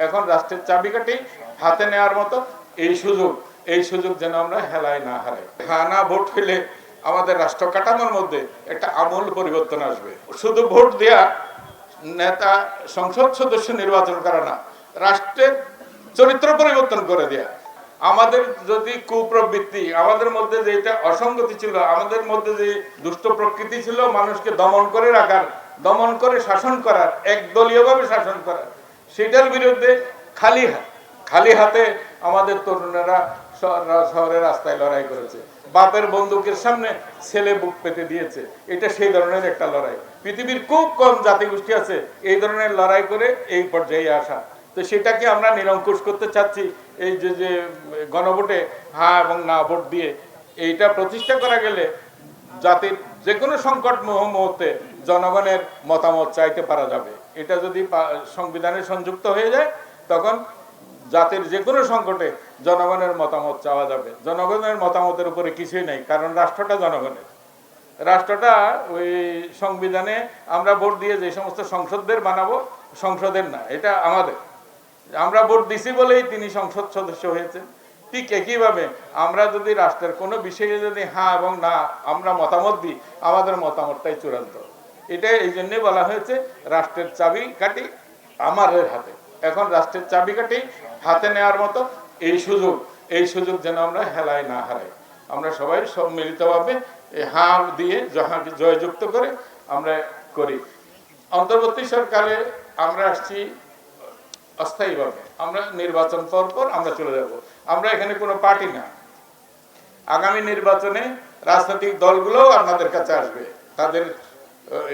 এখন রাষ্ট্রের চাবিকাঠি হাতে নেওয়ার মতো এই সুযোগ যেন আমরা হেলায় না হারাই। হ্যাঁ না ভোট হইলে আমাদের রাষ্ট্র কাঠামোর মধ্যে একটা আমূল পরিবর্তন আসবে। শুধু ভোট দেয়া, নেতা সংসদ সদস্য নির্বাচন করা না, রাষ্ট্রের চরিত্র পরিবর্তন করে দেয়া। আমাদের যদি কুপ্রবৃত্তি, আমাদের মধ্যে যেটা অসঙ্গতি ছিল, আমাদের মধ্যে যে দুষ্ট প্রকৃতি ছিল, মানুষকে দমন করে রাখার, দমন করে শাসন করার, একদলীয়ভাবে শাসন করার, সেটার বিরুদ্ধে খালি হাতে আমাদের তরুণেরা শহরের রাস্তায় লড়াই করেছে। বাপের বন্দুকের সামনে ছেলে বুক পেতে দিয়েছে। এটা সেই ধরনের একটা লড়াই। পৃথিবীর খুব কম জাতিগোষ্ঠী আছে এই ধরনের লড়াই করে এই পর্যায়ে আসা। তো সেটাকে আমরা নিরঙ্কুশ করতে চাচ্ছি এই যে গণভোটে হ্যাঁ এবং না ভোট দিয়ে। এইটা প্রতিষ্ঠা করা গেলে জাতির যে কোনো সংকট মুহূর্তে জনগণের মতামত চাইতে পারা যাবে। এটা যদি সংবিধানে সংযুক্ত হয়ে যায়, তখন জাতির যে কোনো সংকটে জনগণের মতামত চাওয়া যাবে। জনগণের মতামতের উপরে কিছুই নেই, কারণ রাষ্ট্রটা জনগণের। রাষ্ট্রটা ওই সংবিধানে আমরা ভোট দিয়ে যে সমস্ত সংসদদের বানাবো, সংসদের না, এটা আমাদের। আমরা ভোট দিছি বলেই তিনি সংসদ সদস্য হয়েছেন। ঠিক একইভাবে আমরা যদি রাষ্ট্রের কোনো বিষয়ে যদি হ্যাঁ এবং না আমরা মতামত দিই, আমাদের মতামতটাই চূড়ান্ত। এটা এই জন্যই বলা হয়েছে রাষ্ট্রের চাবিকাঠি আমাদের হাতে। এখন রাষ্ট্রের চাবিকাঠি হাতে নেওয়ার মতো এই সুযোগ যেন আমরা হেলায় না হারাই। আমরা সবাই সম্মিলিতভাবে হ্যাঁ দিয়ে জয়যুক্ত করে আমরা করি। অন্তর্বর্তী সরকারে আমরা আসছি অস্থায়ীভাবে। আমরা নির্বাচন পর আমরা চলে যাব। আমরা এখানে কোনো পার্টি না। আগামী নির্বাচনে রাজনৈতিক দলগুলোও আপনাদের কাছে আসবে, তাদের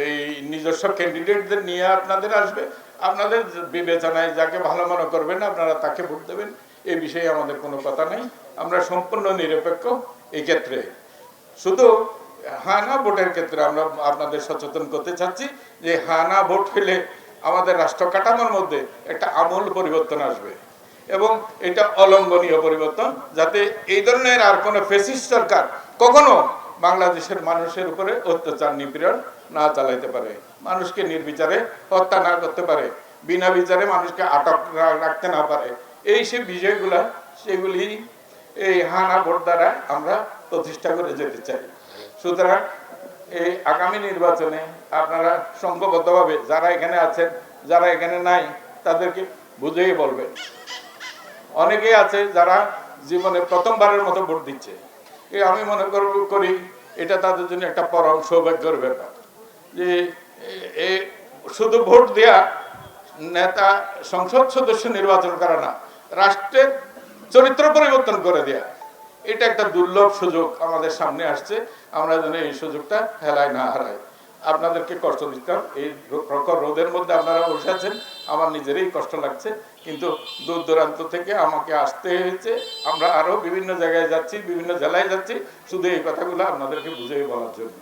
এই নিজস্ব ক্যান্ডিডেটদের নিয়ে আপনাদের আসবে। আপনাদের বিবেচনায় যাকে ভালো মনে করবেন আপনারা তাকে ভোট দেবেন। এই বিষয়ে আমাদের কোনো কথা নেই। আমরা সম্পূর্ণ নিরপেক্ষ। এই ক্ষেত্রে শুধু হ্যাঁ না ভোটের ক্ষেত্রে আমরা আপনাদের সচেতন করতে চাচ্ছি যে হ্যাঁ না ভোট হইলে আমাদের রাষ্ট্র কাঠামোর মধ্যে একটা আমূল পরিবর্তন আসবে, এবং এটা অলঙ্ঘনীয় পরিবর্তন, যাতে এই ধরনের আর কোনো ফ্যাসিস্ট সরকার কখনো বাংলাদেশের মানুষের উপরে অত্যাচার নিপীড়ন না চালাইতে পারে, মানুষকে নির্বিচারে হত্যা না করতে পারে, বিনা বিচারে মানুষকে আটক রাখতে না পারে। এই সব বিষয়গুলা সেগুলি এই হ্যাঁ না ভোট দ্বারা আমরা প্রতিষ্ঠা করে যেতে চাই। সুতরাং এই আগামী নির্বাচনে আপনারা সংঘবদ্ধভাবে যারা এখানে আছেন, যারা এখানে নাই, তাদেরকে বুঝিয়ে বলবেন। অনেকেই আছে যারা জীবনে প্রথমবারের মতো ভোট দিচ্ছে। আমি মনে করি এটা তাদের জন্য একটা পরম সৌভাগ্যের ব্যাপার যে শুধু ভোট দেয়া, নেতা সংসদ সদস্য নির্বাচন করা না, রাষ্ট্রের চরিত্র পরিবর্তন করে দেয়া। এটা একটা দুর্লভ সুযোগ আমাদের সামনে আসছে। আমরা যেন এই সুযোগটা হেলায় না হারাই। আপনাদেরকে কষ্ট দিতাম, এই প্রখর রোদের মধ্যে আপনারা বসে আছেন, আমার নিজেরই কষ্ট লাগছে, কিন্তু দূর দূরান্ত থেকে আমাকে আসতে হয়েছে। আমরা আরো বিভিন্ন জায়গায় যাচ্ছি, বিভিন্ন জেলায় যাচ্ছি, শুধু এই কথাগুলো আপনাদেরকে বুঝিয়ে বলার জন্য।